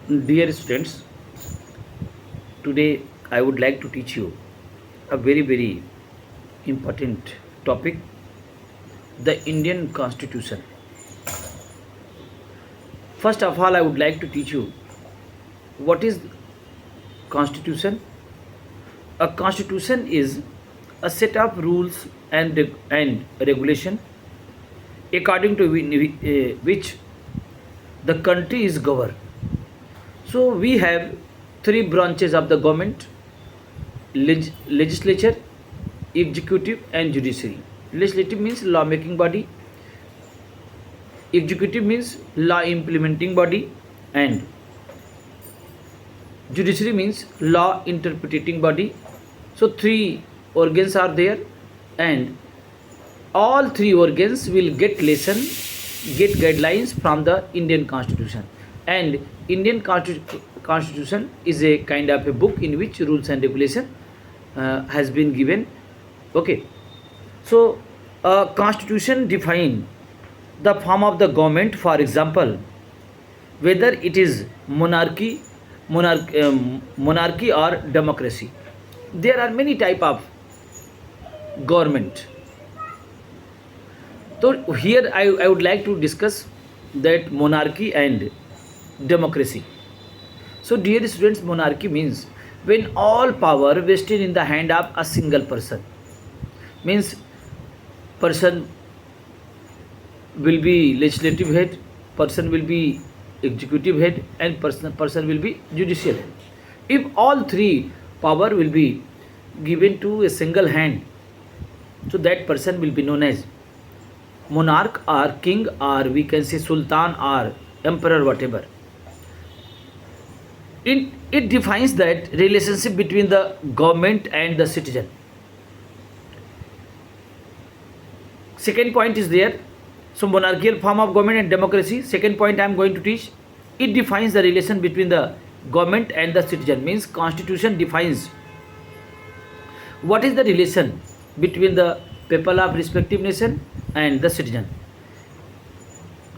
Dear students, today I would like to teach you a very important topic, the Indian Constitution. First of all, I would like to teach you what is Constitution. A Constitution is a set of rules and regulation according to which the country is governed. So we have three branches of the government: legislature, executive, and judiciary. Legislative means law making body, executive means law implementing body, and judiciary means law interpreting body. So three organs are there, and all three organs will get guidelines from the Indian Constitution. And Indian Constitution is a kind of a book in which rules and regulation has been given. Okay, so Constitution define the form of the government. For example, whether it is monarchy or democracy. There are many type of government. So here I would like to discuss that monarchy and democracy. So dear students, monarchy means when all power vested in the hand of a single person. Means person will be legislative head, person will be executive head, and person will be judicial head. If all three power will be given to a single hand, so that person will be known as monarch or king, or we can say sultan or emperor, whatever. It defines that relationship between the government and the citizen. Second point is there. So monarchical form of government and democracy. Second point I am going to teach. It defines the relation between the government and the citizen. Means Constitution defines what is the relation between the people of respective nation and the citizen.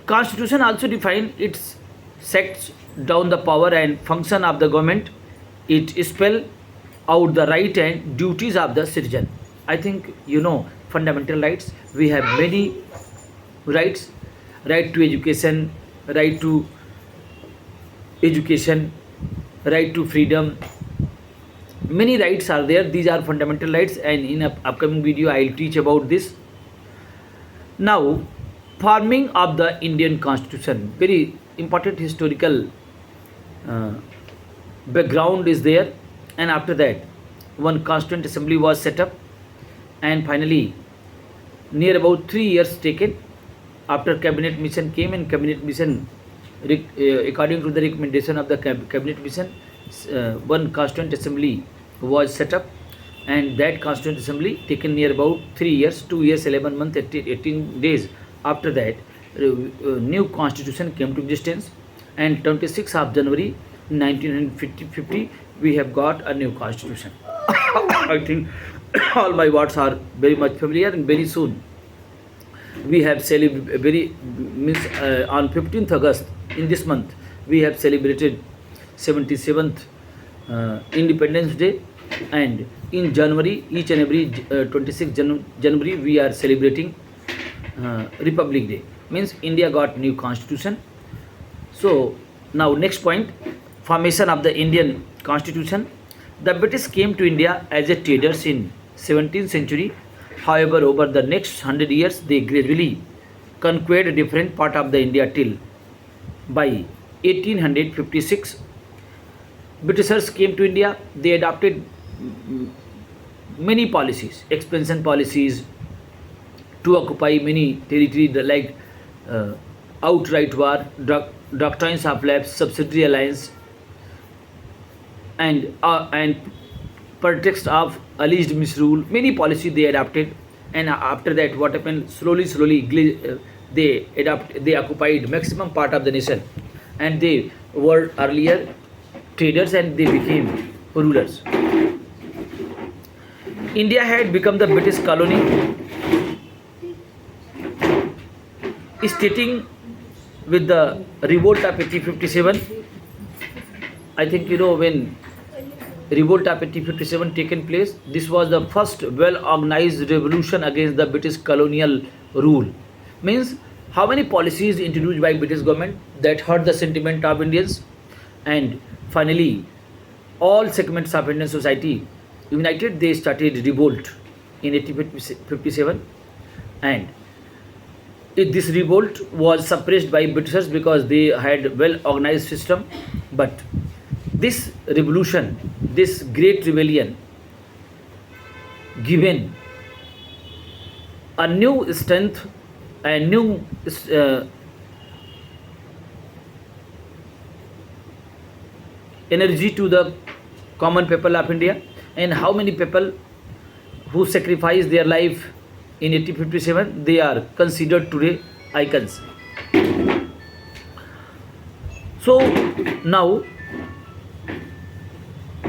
Constitution also define its sets down the power and function of the government. It spell out the right and duties of the citizen. I think you know fundamental rights. We have many rights: right to education, right to education, right to freedom. Many rights are there. These are fundamental rights, and in a upcoming video I will teach about this. Now, forming of the Indian Constitution, very important historical uh, background is there. And after that, one constituent assembly was set up, and finally near about 3 years taken after cabinet mission came, and cabinet mission according to the recommendation of the cabinet mission, one constituent assembly was set up, and that constituent assembly taken near about 3 years, 2 years, 11 months, 18 days. After that, new constitution came to existence, and 26th of January 1950 we have got a new constitution. I think all my words are very much familiar, and very soon we have celebrated on 15th August in this month we have celebrated 77th Independence Day, and in January, each and every 26th January we are celebrating Republic Day. Means India got new constitution. So now next point, formation of the Indian Constitution. The British came to India as a traders in 17th century. However, over the next 100 years they gradually conquered a different part of the India till by 1856 Britishers came to India. They adopted many policies, expansion policies, to occupy many territory like outright war, doctrines of lapse, subsidiary alliance, and pretext of alleged misrule. Many policy they adopted, and after that, what happened? Slowly, they occupied maximum part of the nation, and they were earlier traders, and they became rulers. India had become the British colony, stating with the revolt of 1857 I think you know when revolt of 1857 taken place, this was the first well organized revolution against the British colonial rule. Means how many policies introduced by British government that hurt the sentiment of Indians, and finally all segments of Indian society united, they started revolt in 1857. And this revolt was suppressed by Britishers because they had well organized system. But this revolution, this great rebellion, given a new strength, a new uh, energy to the common people of India. And how many people who sacrificed their life in 1857, they are considered today icons. So now,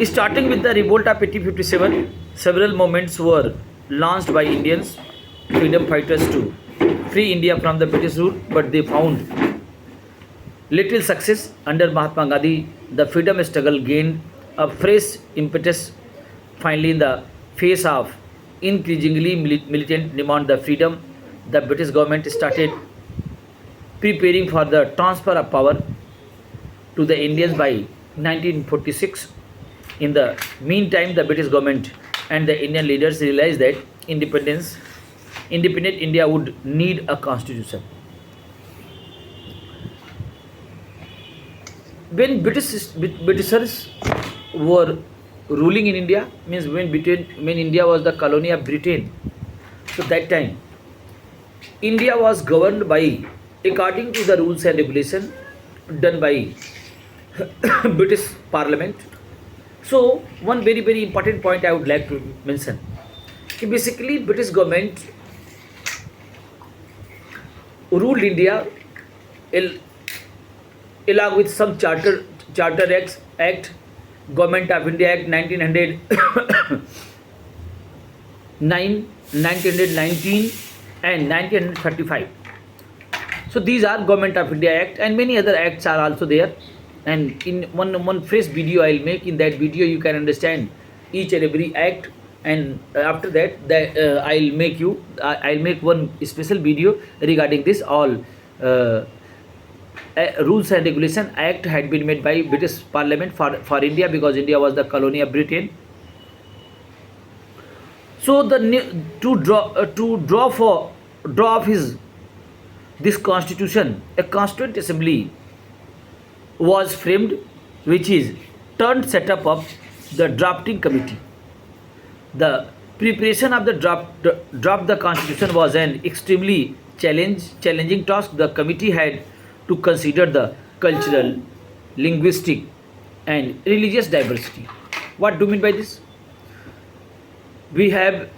starting with the revolt of 1857, several movements were launched by Indians freedom fighters to free India from the British rule, but they found little success. Under Mahatma Gandhi, the freedom struggle gained a fresh impetus. Finally, in the face of increasingly militant demand the freedom, the British government started preparing for the transfer of power to the Indians by 1946. In the meantime, the British government and the Indian leaders realized that independent India would need a constitution. When Britishers were ruling in India, means when India was the colony of Britain, so that time India was governed by according to the rules and regulation done by British Parliament. So one very important point I would like to mention. Basically, British government ruled India along with some charter act, Government of India Act 1919 and 1935. So these are Government of India Act, and many other acts are also there. And in one fresh video I'll make. In that video you can understand each and every act. And after that, I'll make one special video regarding this. All rules and regulation act had been made by British Parliament for India, because India was the colony of Britain. So to draw of his this constitution, a constituent assembly was framed, which is turned set up of the drafting committee. The preparation of the draft the constitution was an extremely challenging task. The committee had to consider the cultural, linguistic, and religious diversity. What do you mean by this? We have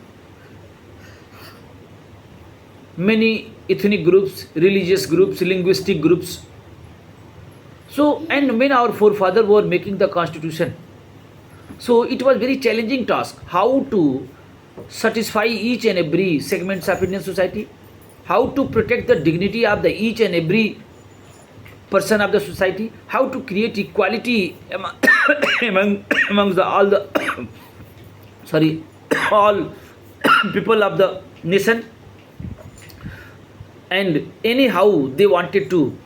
many ethnic groups, religious groups, linguistic groups. So, and when our forefathers were making the constitution, so it was very challenging task how to satisfy each and every segments of Indian society, how to protect the dignity of the each and every person of the society, how to create equality amongst all the all people of the nation. And anyhow they wanted to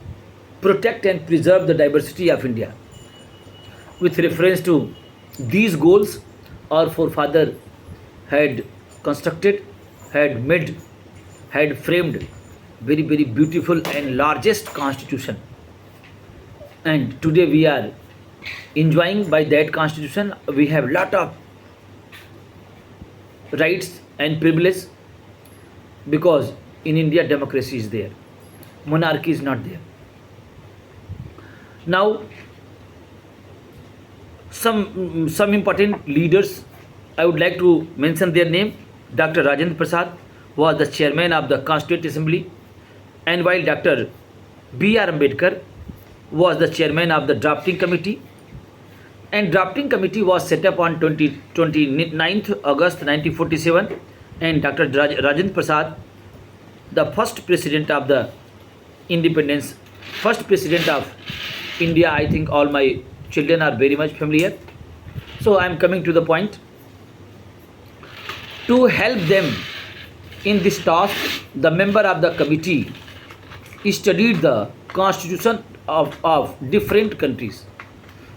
protect and preserve the diversity of India. With reference to these goals, our forefather had constructed, had made, had framed very beautiful and largest constitution. And today we are enjoying by that constitution. We have lot of rights and privilege, because in India democracy is there, monarchy is not there. Now some important leaders I would like to mention their name. Dr. Rajendra Prasad was the chairman of the Constituent Assembly, and while Dr. B.R. Ambedkar was the chairman of the drafting committee. And drafting committee was set up on 29th August 1947, and Dr. Rajendra Prasad, the first president of the independence, first president of India, I think all my children are very much familiar. So I am coming to the point. To help them in this task, the member of the committee studied the constitution of different countries.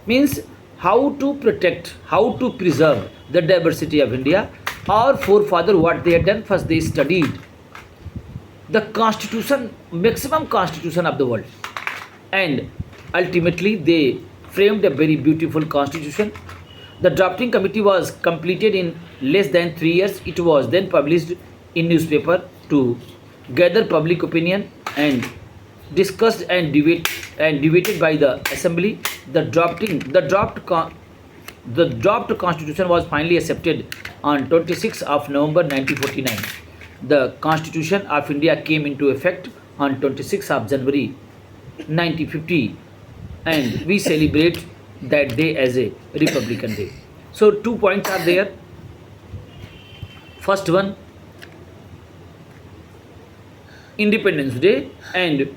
Means how to protect, how to preserve the diversity of India. Our forefather, what they had done, first they studied the constitution, maximum constitution of the world, and ultimately they framed a very beautiful constitution. The drafting committee was completed in less than 3 years. It was then published in newspaper to gather public opinion and discussed and debated by the assembly. The draft constitution was finally accepted on 26th of November 1949. The Constitution of India came into effect on 26th of January 1950, and we celebrate that day as a Republican Day. So 2 points are there. First one, Independence Day, and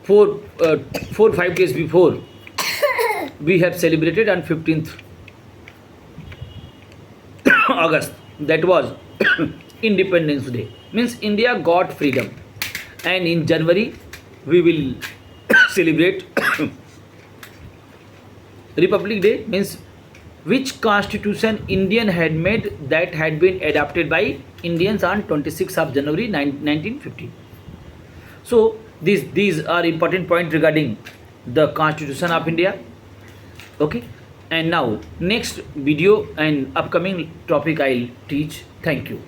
5 days before we have celebrated on 15th August. That was Independence Day. Means India got freedom, and in January we will celebrate Republic Day. Means which constitution Indian had made, that had been adopted by Indians on 26th of January 1950. So these are important points regarding the Constitution of India. Okay, and now next video and upcoming topic I'll teach. Thank you.